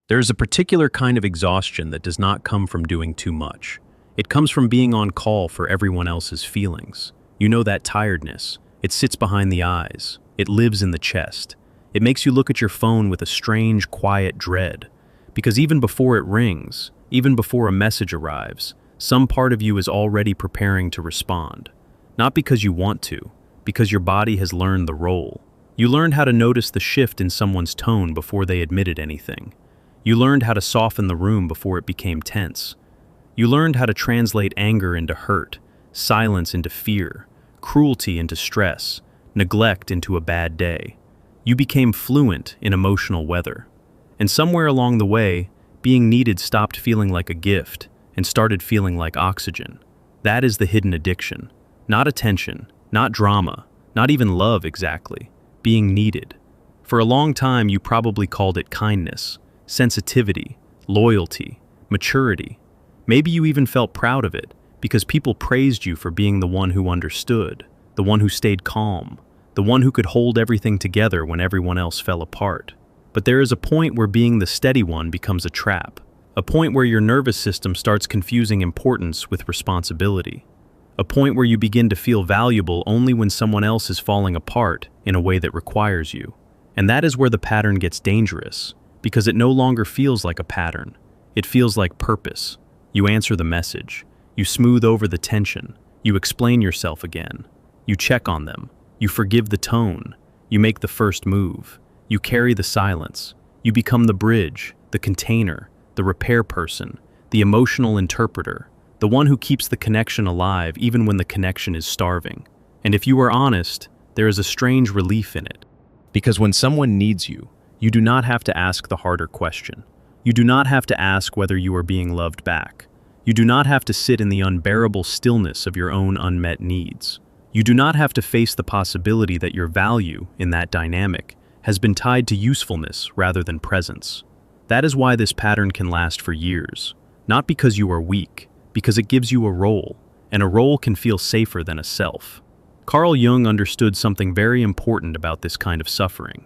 There is a particular kind of exhaustion that does not come from doing too much. It comes from being on call for everyone else's feelings. You know that tiredness. It sits behind the eyes. It lives in the chest. It makes you look at your phone with a strange, quiet dread. Because even before it rings, even before a message arrives, some part of you is already preparing to respond. Not because you want to, because your body has learned the role. You learned how to notice the shift in someone's tone before they admitted anything. You learned how to soften the room before it became tense. You learned how to translate anger into hurt, silence into fear, cruelty into stress, neglect into a bad day. You became fluent in emotional weather. And somewhere along the way, being needed stopped feeling like a gift and started feeling like oxygen. That is the hidden addiction. Not attention, not drama, not even love exactly. Being needed. For a long time, you probably called it kindness, sensitivity, loyalty, maturity. Maybe you even felt proud of it because people praised you for being the one who understood, the one who stayed calm, the one who could hold everything together when everyone else fell apart. But there is a point where being the steady one becomes a trap, a point where your nervous system starts confusing importance with responsibility, a point where you begin to feel valuable only when someone else is falling apart in a way that requires you. And that is where the pattern gets dangerous, because it no longer feels like a pattern. It feels like purpose. You answer the message. You smooth over the tension. You explain yourself again. You check on them. You forgive the tone. You make the first move. You carry the silence. You become the bridge, the container, the repair person, the emotional interpreter, the one who keeps the connection alive even when the connection is starving. And if you are honest, there is a strange relief in it. Because when someone needs you, you do not have to ask the harder question. You do not have to ask whether you are being loved back. You do not have to sit in the unbearable stillness of your own unmet needs. You do not have to face the possibility that your value in that dynamic has been tied to usefulness rather than presence. That is why this pattern can last for years. Not because you are weak, because it gives you a role, and a role can feel safer than a self. Carl Jung understood something very important about this kind of suffering.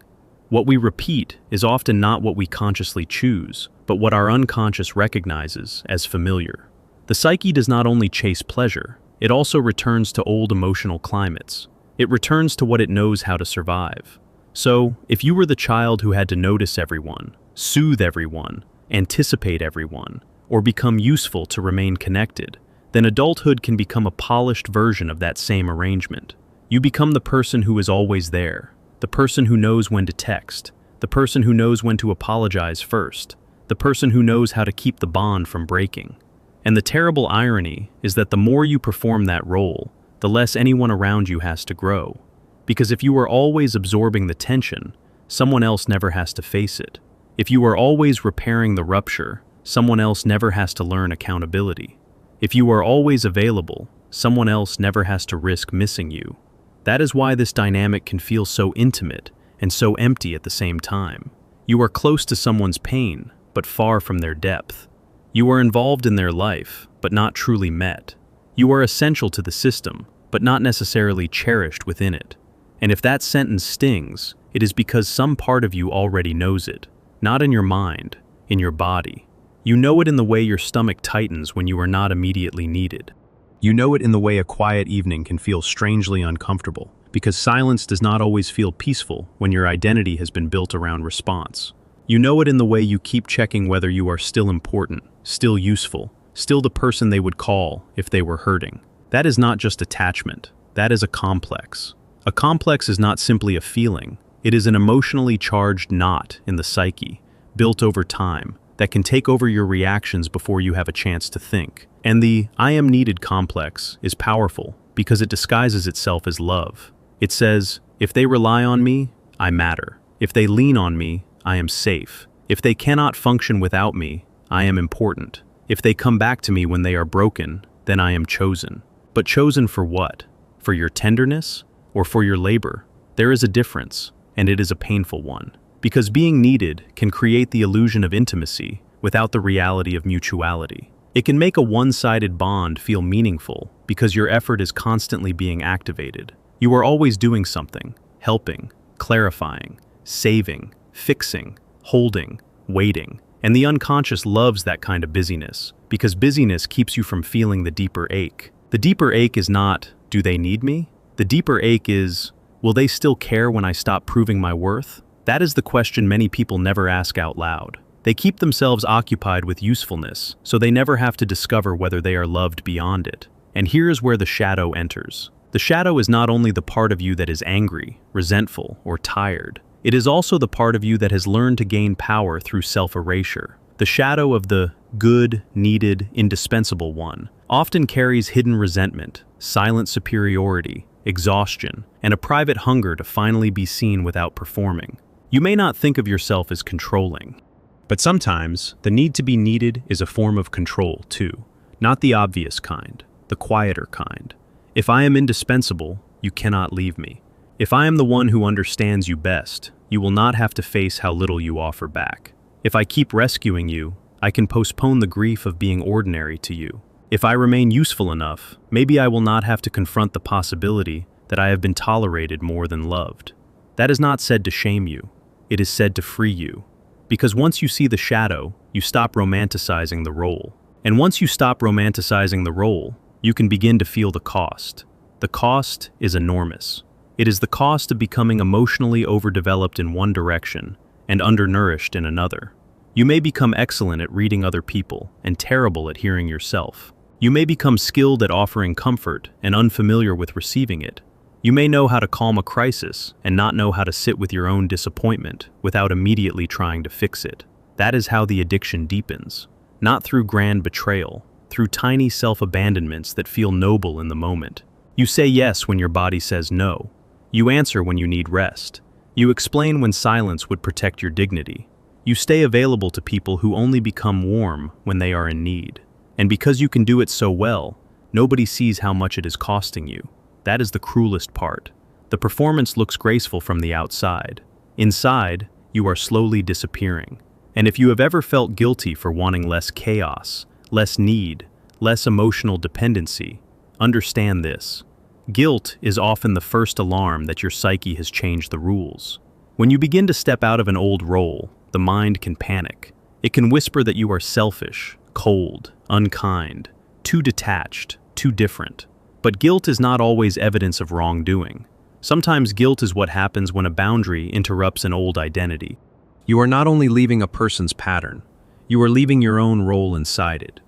What we repeat is often not what we consciously choose, but what our unconscious recognizes as familiar. The psyche does not only chase pleasure, it also returns to old emotional climates. It returns to what it knows how to survive. So, if you were the child who had to notice everyone, soothe everyone, anticipate everyone, or become useful to remain connected, then adulthood can become a polished version of that same arrangement. You become the person who is always there, the person who knows when to text, the person who knows when to apologize first, the person who knows how to keep the bond from breaking. And the terrible irony is that the more you perform that role, the less anyone around you has to grow. Because if you are always absorbing the tension, someone else never has to face it. If you are always repairing the rupture, someone else never has to learn accountability. If you are always available, someone else never has to risk missing you. That is why this dynamic can feel so intimate and so empty at the same time. You are close to someone's pain, but far from their depth. You are involved in their life, but not truly met. You are essential to the system, but not necessarily cherished within it. And if that sentence stings, it is because some part of you already knows it, not in your mind, in your body. You know it in the way your stomach tightens when you are not immediately needed. You know it in the way a quiet evening can feel strangely uncomfortable, because silence does not always feel peaceful when your identity has been built around response. You know it in the way you keep checking whether you are still important, still useful, still the person they would call if they were hurting. That is not just attachment, that is a complex. A complex is not simply a feeling, it is an emotionally charged knot in the psyche, built over time, that can take over your reactions before you have a chance to think. And the I am needed complex is powerful because it disguises itself as love. It says, if they rely on me, I matter. If they lean on me, I am safe. If they cannot function without me, I am important. If they come back to me when they are broken, then I am chosen. But chosen for what? For your tenderness or for your labor? There is a difference, and it is a painful one. Because being needed can create the illusion of intimacy without the reality of mutuality. It can make a one-sided bond feel meaningful because your effort is constantly being activated. You are always doing something, helping, clarifying, saving, fixing, holding, waiting, And the unconscious loves that kind of busyness, because busyness keeps you from feeling the deeper ache. The deeper ache is not, do they need me? The deeper ache is, will they still care when I stop proving my worth? That is the question many people never ask out loud. They keep themselves occupied with usefulness, so they never have to discover whether they are loved beyond it. And here is where the shadow enters. The shadow is not only the part of you that is angry, resentful, or tired. It is also the part of you that has learned to gain power through self-erasure. The shadow of the good, needed, indispensable one often carries hidden resentment, silent superiority, exhaustion, and a private hunger to finally be seen without performing. You may not think of yourself as controlling, but sometimes the need to be needed is a form of control too, not the obvious kind, the quieter kind. If I am indispensable, you cannot leave me. If I am the one who understands you best, you will not have to face how little you offer back. If I keep rescuing you, I can postpone the grief of being ordinary to you. If I remain useful enough, maybe I will not have to confront the possibility that I have been tolerated more than loved. That is not said to shame you. It is said to free you. Because once you see the shadow, you stop romanticizing the role. And once you stop romanticizing the role, you can begin to feel the cost. The cost is enormous. It is the cost of becoming emotionally overdeveloped in one direction and undernourished in another. You may become excellent at reading other people and terrible at hearing yourself. You may become skilled at offering comfort and unfamiliar with receiving it. You may know how to calm a crisis and not know how to sit with your own disappointment without immediately trying to fix it. That is how the addiction deepens. Not through grand betrayal, through tiny self-abandonments that feel noble in the moment. You say yes when your body says no. You answer when you need rest. You explain when silence would protect your dignity. You stay available to people who only become warm when they are in need. And because you can do it so well, nobody sees how much it is costing you. That is the cruelest part. The performance looks graceful from the outside. Inside, you are slowly disappearing. And if you have ever felt guilty for wanting less chaos, less need, less emotional dependency, understand this. Guilt is often the first alarm that your psyche has changed the rules. When you begin to step out of an old role, the mind can panic. It can whisper that you are selfish, cold, unkind, too detached, too different. But guilt is not always evidence of wrongdoing. Sometimes guilt is what happens when a boundary interrupts an old identity. You are not only leaving a person's pattern, you are leaving your own role inside it.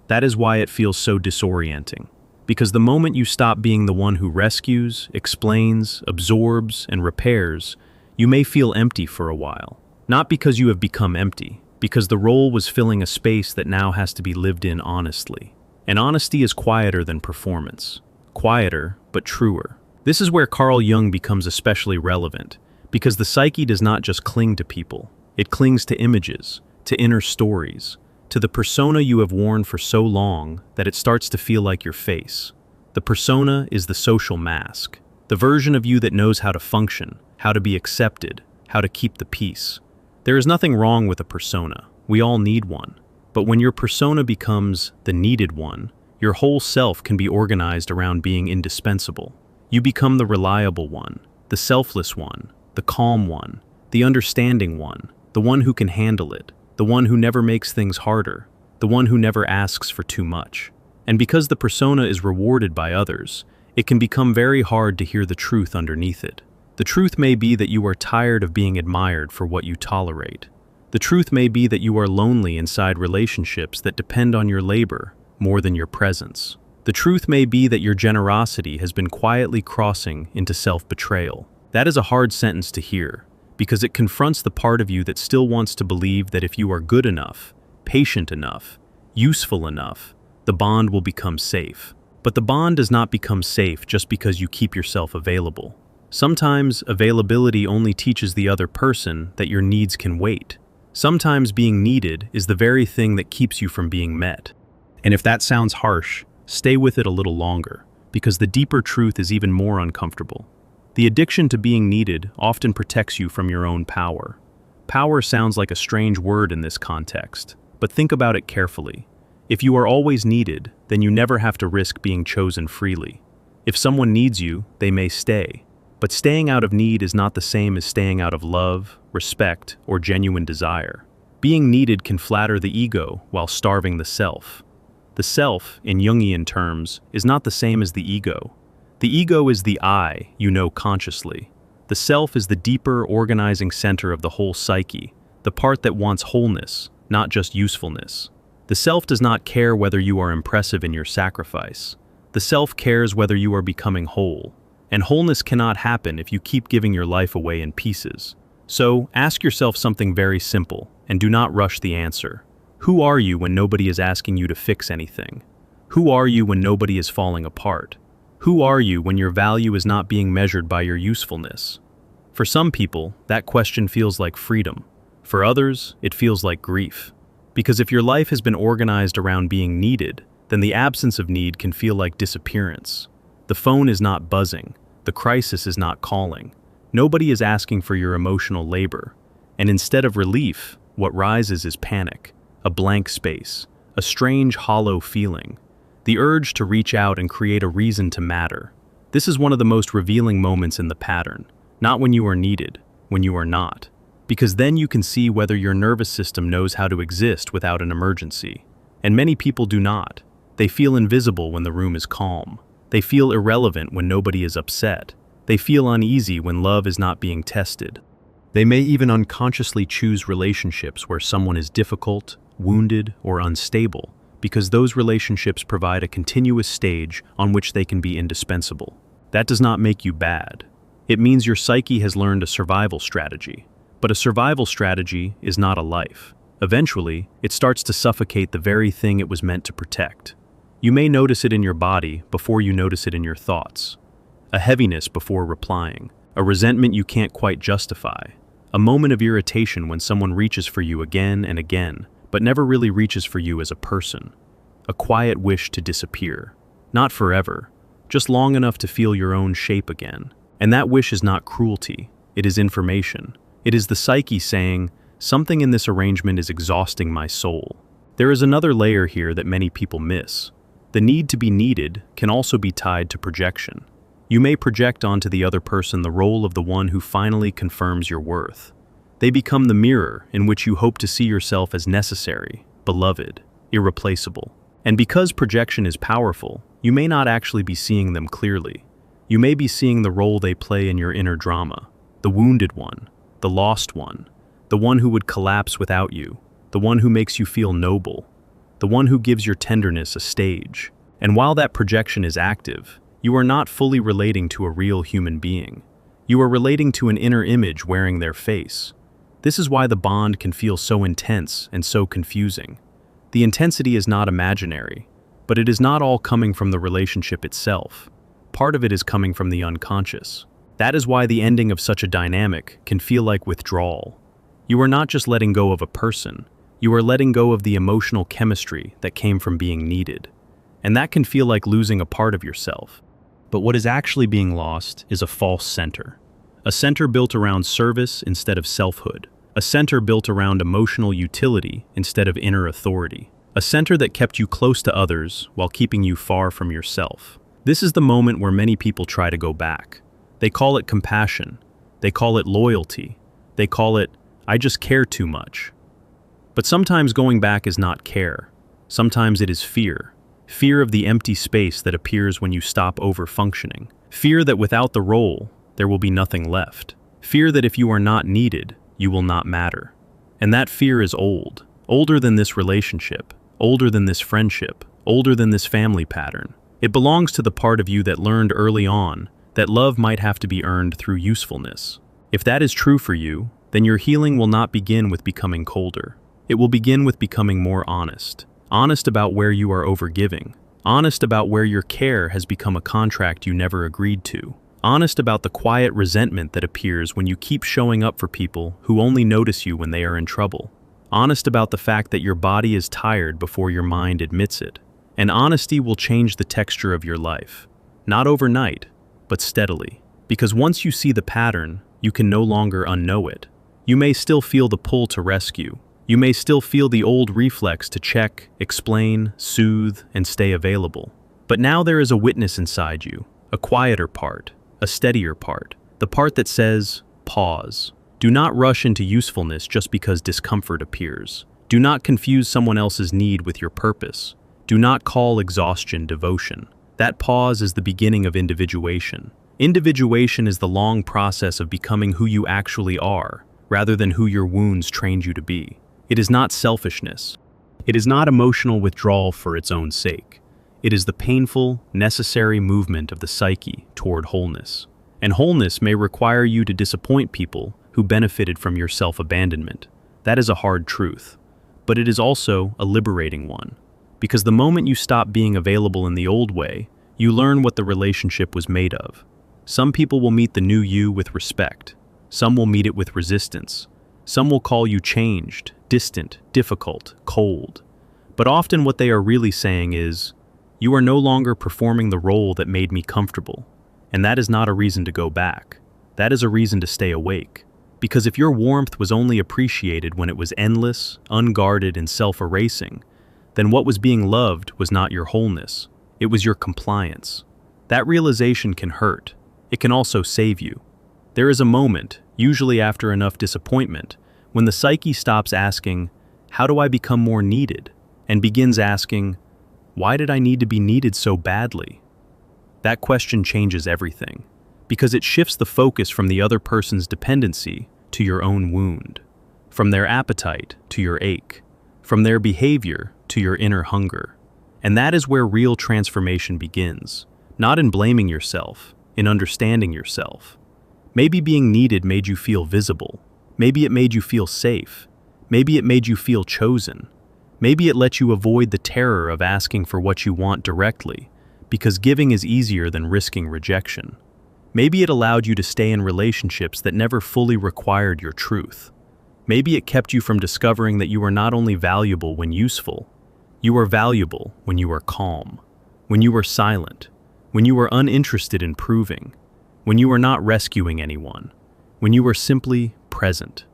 That is why it feels so disorienting. Because the moment you stop being the one who rescues, explains, absorbs, and repairs, you may feel empty for a while. Not because you have become empty, because the role was filling a space that now has to be lived in honestly. And honesty is quieter than performance. Quieter, but truer. This is where Carl Jung becomes especially relevant, because the psyche does not just cling to people. It clings to images, to inner stories, to the persona you have worn for so long that it starts to feel like your face. The persona is the social mask, the version of you that knows how to function, how to be accepted, how to keep the peace. There is nothing wrong with a persona. We all need one. But when your persona becomes the needed one, your whole self can be organized around being indispensable. You become the reliable one, the selfless one, the calm one, the understanding one, the one who can handle it, the one who never makes things harder, the one who never asks for too much. And because the persona is rewarded by others, it can become very hard to hear the truth underneath it. The truth may be that you are tired of being admired for what you tolerate. The truth may be that you are lonely inside relationships that depend on your labor more than your presence. The truth may be that your generosity has been quietly crossing into self-betrayal. That is a hard sentence to hear, because it confronts the part of you that still wants to believe that if you are good enough, patient enough, useful enough, the bond will become safe. But the bond does not become safe just because you keep yourself available. Sometimes availability only teaches the other person that your needs can wait. Sometimes being needed is the very thing that keeps you from being met. And if that sounds harsh, stay with it a little longer, because the deeper truth is even more uncomfortable. The addiction to being needed often protects you from your own power. Power sounds like a strange word in this context, but think about it carefully. If you are always needed, then you never have to risk being chosen freely. If someone needs you, they may stay. But staying out of need is not the same as staying out of love, respect, or genuine desire. Being needed can flatter the ego while starving the self. The self, in Jungian terms, is not the same as the ego. The ego is the I you know consciously. The self is the deeper, organizing center of the whole psyche, the part that wants wholeness, not just usefulness. The self does not care whether you are impressive in your sacrifice. The self cares whether you are becoming whole. And wholeness cannot happen if you keep giving your life away in pieces. So, ask yourself something very simple, and do not rush the answer. Who are you when nobody is asking you to fix anything? Who are you when nobody is falling apart? Who are you when your value is not being measured by your usefulness? For some people, that question feels like freedom. For others, it feels like grief. Because if your life has been organized around being needed, then the absence of need can feel like disappearance. The phone is not buzzing. The crisis is not calling. Nobody is asking for your emotional labor. And instead of relief, what rises is panic, a blank space, a strange, hollow feeling, the urge to reach out and create a reason to matter. This is one of the most revealing moments in the pattern, not when you are needed, when you are not. Because then you can see whether your nervous system knows how to exist without an emergency. And many people do not. They feel invisible when the room is calm. They feel irrelevant when nobody is upset. They feel uneasy when love is not being tested. They may even unconsciously choose relationships where someone is difficult, wounded, or unstable, because those relationships provide a continuous stage on which they can be indispensable. That does not make you bad. It means your psyche has learned a survival strategy. But a survival strategy is not a life. Eventually, it starts to suffocate the very thing it was meant to protect. You may notice it in your body before you notice it in your thoughts. A heaviness before replying. A resentment you can't quite justify. A moment of irritation when someone reaches for you again and again, but never really reaches for you as a person. A quiet wish to disappear. Not forever, just long enough to feel your own shape again. And that wish is not cruelty, it is information. It is the psyche saying, something in this arrangement is exhausting my soul. There is another layer here that many people miss. The need to be needed can also be tied to projection. You may project onto the other person the role of the one who finally confirms your worth. They become the mirror in which you hope to see yourself as necessary, beloved, irreplaceable. And because projection is powerful, you may not actually be seeing them clearly. You may be seeing the role they play in your inner drama, the wounded one, the lost one, the one who would collapse without you, the one who makes you feel noble, the one who gives your tenderness a stage. And while that projection is active, you are not fully relating to a real human being. You are relating to an inner image wearing their face. This is why the bond can feel so intense and so confusing. The intensity is not imaginary, but it is not all coming from the relationship itself. Part of it is coming from the unconscious. That is why the ending of such a dynamic can feel like withdrawal. You are not just letting go of a person, you are letting go of the emotional chemistry that came from being needed. And that can feel like losing a part of yourself. But what is actually being lost is a false center. A center built around service instead of selfhood. A center built around emotional utility instead of inner authority. A center that kept you close to others while keeping you far from yourself. This is the moment where many people try to go back. They call it compassion. They call it loyalty. They call it, I just care too much. But sometimes going back is not care. Sometimes it is fear. Fear of the empty space that appears when you stop over-functioning. Fear that without the role, there will be nothing left. Fear that if you are not needed, you will not matter. And that fear is old. Older than this relationship. Older than this friendship. Older than this family pattern. It belongs to the part of you that learned early on that love might have to be earned through usefulness. If that is true for you, then your healing will not begin with becoming colder. It will begin with becoming more honest. Honest about where you are overgiving. Honest about where your care has become a contract you never agreed to. Honest about the quiet resentment that appears when you keep showing up for people who only notice you when they are in trouble. Honest about the fact that your body is tired before your mind admits it. And honesty will change the texture of your life. Not overnight, but steadily. Because once you see the pattern, you can no longer unknow it. You may still feel the pull to rescue. You may still feel the old reflex to check, explain, soothe, and stay available. But now there is a witness inside you, a quieter part, a steadier part, the part that says, pause. Do not rush into usefulness just because discomfort appears. Do not confuse someone else's need with your purpose. Do not call exhaustion devotion. That pause is the beginning of individuation. Individuation is the long process of becoming who you actually are, rather than who your wounds trained you to be. It is not selfishness. It is not emotional withdrawal for its own sake. It is the painful, necessary movement of the psyche toward wholeness. And wholeness may require you to disappoint people who benefited from your self-abandonment. That is a hard truth, but it is also a liberating one. Because the moment you stop being available in the old way, you learn what the relationship was made of. Some people will meet the new you with respect. Some will meet it with resistance. Some will call you changed, distant, difficult, cold. But often what they are really saying is, you are no longer performing the role that made me comfortable. And that is not a reason to go back. That is a reason to stay awake. Because if your warmth was only appreciated when it was endless, unguarded, and self-erasing, then what was being loved was not your wholeness. It was your compliance. That realization can hurt. It can also save you. There is a moment, usually after enough disappointment, when the psyche stops asking, how do I become more needed? And begins asking, why did I need to be needed so badly? That question changes everything, because it shifts the focus from the other person's dependency to your own wound, from their appetite to your ache, from their behavior to your inner hunger. And that is where real transformation begins, not in blaming yourself, in understanding yourself. Maybe being needed made you feel visible. Maybe it made you feel safe. Maybe it made you feel chosen. Maybe it let you avoid the terror of asking for what you want directly, because giving is easier than risking rejection. Maybe it allowed you to stay in relationships that never fully required your truth. Maybe it kept you from discovering that you are not only valuable when useful, you are valuable when you are calm, when you are silent, when you are uninterested in proving, when you are not rescuing anyone, when you are simply present.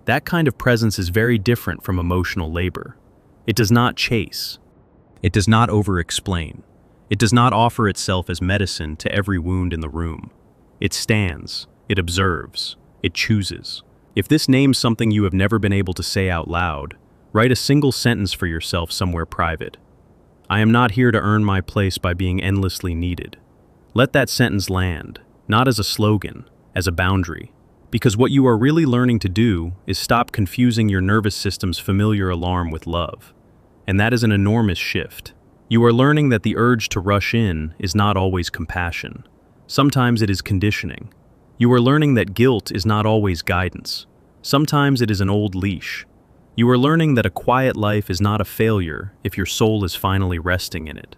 That kind of presence is very different from emotional labor. It does not chase. It does not over-explain. It does not offer itself as medicine to every wound in the room. It stands, it observes, it chooses. If this names something you have never been able to say out loud, write a single sentence for yourself somewhere private. I am not here to earn my place by being endlessly needed. Let that sentence land, not as a slogan, as a boundary. Because what you are really learning to do is stop confusing your nervous system's familiar alarm with love. And that is an enormous shift. You are learning that the urge to rush in is not always compassion. Sometimes it is conditioning. You are learning that guilt is not always guidance. Sometimes it is an old leash. You are learning that a quiet life is not a failure if your soul is finally resting in it.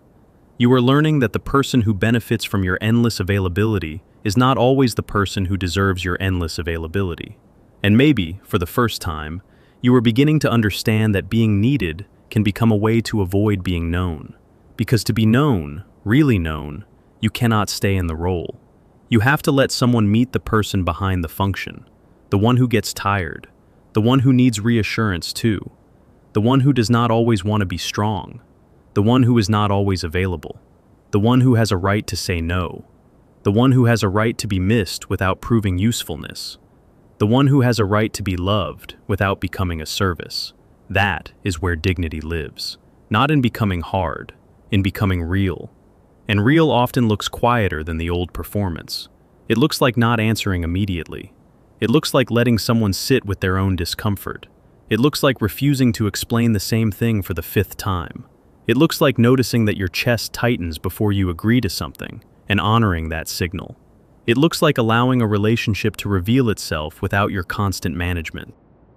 You are learning that the person who benefits from your endless availability is not always the person who deserves your endless availability. And maybe, for the first time, you are beginning to understand that being needed can become a way to avoid being known. Because to be known, really known, you cannot stay in the role. You have to let someone meet the person behind the function, the one who gets tired, the one who needs reassurance too, the one who does not always want to be strong, the one who is not always available, the one who has a right to say no, the one who has a right to be missed without proving usefulness, the one who has a right to be loved without becoming a service. That is where dignity lives, not in becoming hard, in becoming real. And real often looks quieter than the old performance. It looks like not answering immediately. It looks like letting someone sit with their own discomfort. It looks like refusing to explain the same thing for the 5th time. It looks like noticing that your chest tightens before you agree to something, and honoring that signal. It looks like allowing a relationship to reveal itself without your constant management.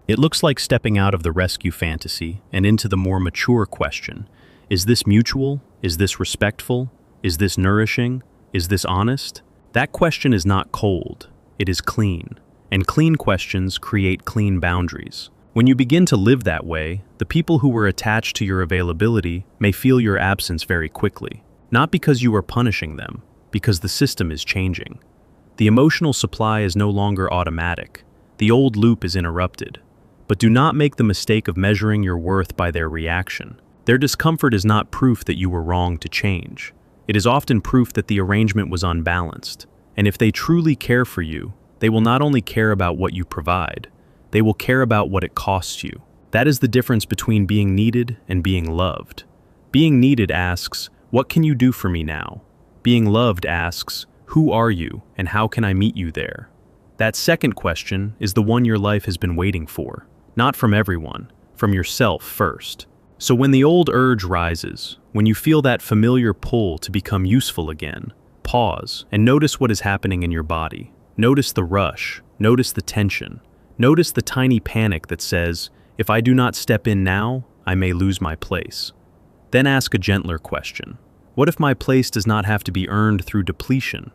It looks like stepping out of the rescue fantasy and into the more mature question. Is this mutual? Is this respectful? Is this nourishing? Is this honest? That question is not cold, it is clean. And clean questions create clean boundaries. When you begin to live that way, the people who were attached to your availability may feel your absence very quickly. Not because you are punishing them, because the system is changing. The emotional supply is no longer automatic. The old loop is interrupted. But do not make the mistake of measuring your worth by their reaction. Their discomfort is not proof that you were wrong to change. It is often proof that the arrangement was unbalanced. And if they truly care for you, They will not only care about what you provide, they will care about what it costs you. That is the difference between being needed and being loved. Being needed asks, "What can you do for me now?" Being loved asks, "Who are you and how can I meet you there?" That second question is the one your life has been waiting for. Not from everyone, from yourself first. So when the old urge rises, when you feel that familiar pull to become useful again, pause and notice what is happening in your body. Notice the rush, notice the tension, notice the tiny panic that says, "If I do not step in now, I may lose my place." Then ask a gentler question. What if my place does not have to be earned through depletion?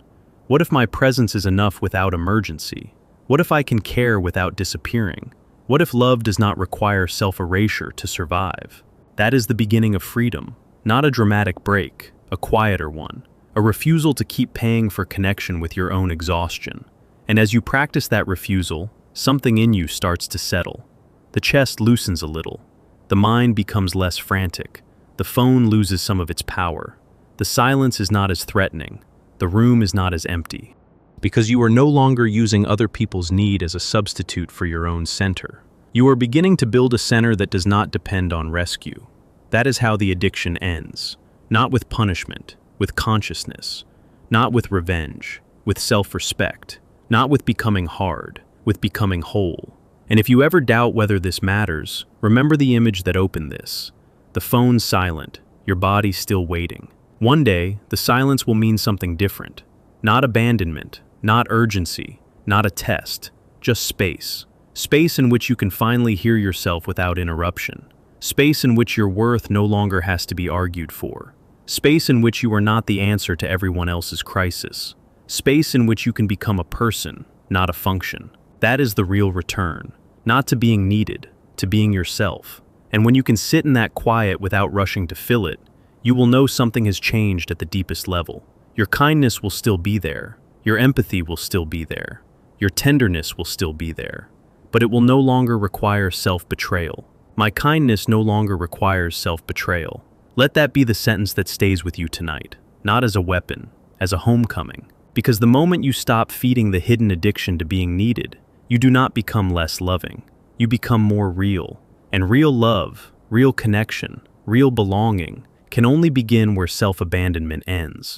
What if my presence is enough without emergency? What if I can care without disappearing? What if love does not require self-erasure to survive? That is the beginning of freedom, not a dramatic break, a quieter one, a refusal to keep paying for connection with your own exhaustion. And as you practice that refusal, something in you starts to settle. The chest loosens a little. The mind becomes less frantic. The phone loses some of its power. The silence is not as threatening. The room is not as empty. Because you are no longer using other people's need as a substitute for your own center. You are beginning to build a center that does not depend on rescue. That is how the addiction ends. Not with punishment, with consciousness. Not with revenge, with self-respect. Not with becoming hard, with becoming whole. And if you ever doubt whether this matters, remember the image that opened this. The phone silent, your body still waiting. One day, the silence will mean something different. Not abandonment, not urgency, not a test, just space. Space in which you can finally hear yourself without interruption. Space in which your worth no longer has to be argued for. Space in which you are not the answer to everyone else's crisis. Space in which you can become a person, not a function. That is the real return. Not to being needed, to being yourself. And when you can sit in that quiet without rushing to fill it, you will know something has changed at the deepest level. Your kindness will still be there. Your empathy will still be there. Your tenderness will still be there. But it will no longer require self-betrayal. My kindness no longer requires self-betrayal. Let that be the sentence that stays with you tonight, not as a weapon, as a homecoming. Because the moment you stop feeding the hidden addiction to being needed, you do not become less loving. You become more real. And real love, real connection, real belonging can only begin where self-abandonment ends.